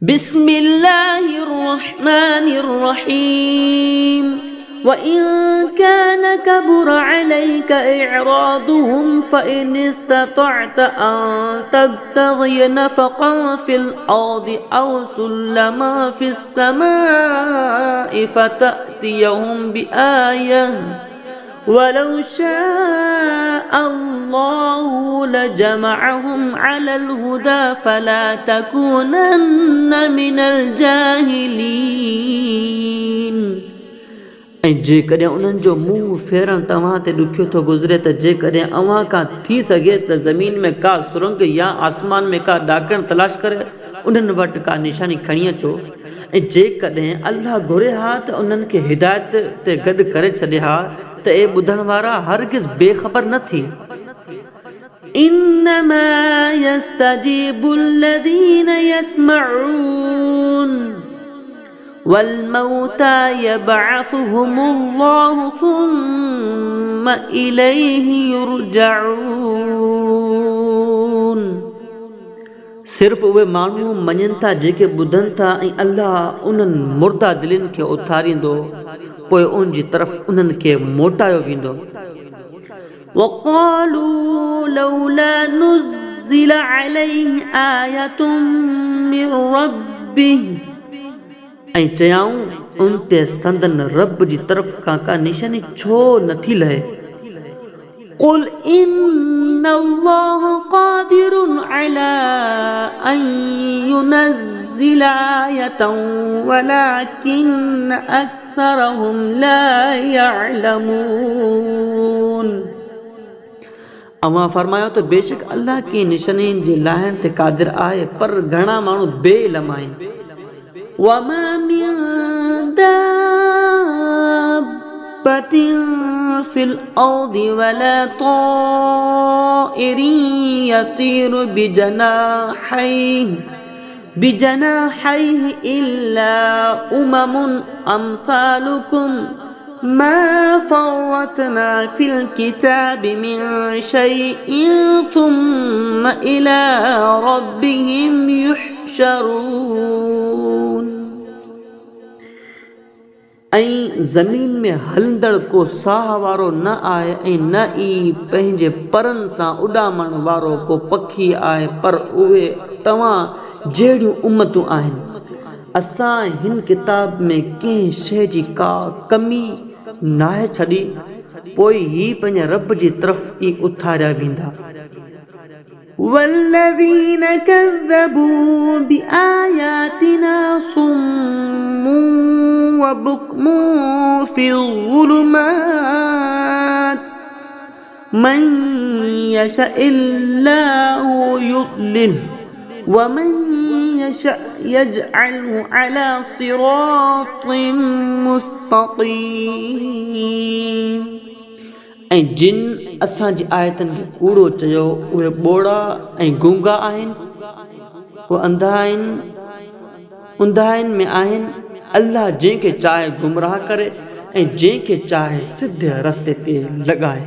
बिस्मिल्लाहिर्रहमानिर्रहीम वइन कान कबुर अलैक इअरादुहुम फइन इस्ततअत अन तब्तगि नफक़न फिल अर्दि औ सुल्लमा फिस समाइ फतअतियहुम बिआयह वलौ शाअ अल्लाहु लजमअहुम अलल हुदा फला तकूनन्न मिनल जाहिलीन। ऐं जेकॾहिं उन्हनि जो मुंहुं फेरण तव्हां ते ॾुखियो थो गुज़रे त जेकॾहिं अव्हां खां थी सघे त ज़मीन में का सुरंग या आसमान में का ॾाकण तलाश करे उन्हनि वटि का निशानी खणी अचो। ऐं जेकॾहिं अल्लाह घुरे हा त उन्हनि खे हिदायत ते गॾु करे छॾे हा त ए ॿुधण वारा हरगिज़ बेख़बर न थी। इन्नमा यस्तजीबुल्लज़ीन यस्मऊन वल मौता यबअथुहुमुल्लाहु सुम्म इलैहि युरजऊन। सिर्फ़ उहे माण्हू मञनि था जेके ॿुधनि था ऐं अल्लाह उन्हनि मुर्दा दिलनि खे उथारींदो पोइ उन जी तरफ़ उन्हनि खे मोटायो वेंदो। वक़ालू लौला नुज़्ज़िल अलैहि आयतुम मिर रब्बिह। ऐं चयाऊं उन ते संदन रब जी तरफ़ खां का निशानी छो नथी लहे। क़ुल इन्नल्लाह क़ादिरुन अला अन युनज़्ज़िल आयतन वलाकिन्न अक्सरहुम ला यअलमून। अव्हां फरमायो त बेशक अल्लाह की निशानियुनि जे लाहिण ते क़ादिर आहे पर घणा माण्हू बेइल्म आहिनि। वमा मिन दाब्बतिन फिल अर्दि वला ताइरिन यतीरु बिजनाहैहि इल्ला उममुन अम्सालुकुम मा फर्रतना फिल किताबि मिन शैइन सुम्म इला रब्बिहिम युहशरून। ऐं ज़मीन में हलंदड़ को साह वारो न आहे ऐं न ई पंहिंजे परनि सां उॾामण वारो को पखी आहे पर उहे तव्हां जहिड़ियूं उम्मतूं आहिनि। असां हिन किताब में कंहिं शइ जी का कमी नाहे छॾी पोइ ही पंहिंजे रब जी तरफ़ ई उथारिया वेंदा। वल्लज़ीन कज़्ज़बू बिआयातिना सुम्मुन वबुक्मुन फ़िज़्ज़ुलुमात मन यशाइल्लाहु युद्लिल्हु वमन यशा यजअलहु अला सिरातिन मुस्तक़ीम। ऐं जिन असांजी आयतनि खे कूड़ो चयो उहे ॿोड़ा ऐं गूंगा आहिनि, उहे अंधा आहिनि, उंधाइनि में आहिनि। अल्लाह जंहिंखे चाहे गुमराह करे ऐं जंहिंखे चाहे सिधे रस्ते ते लॻाए।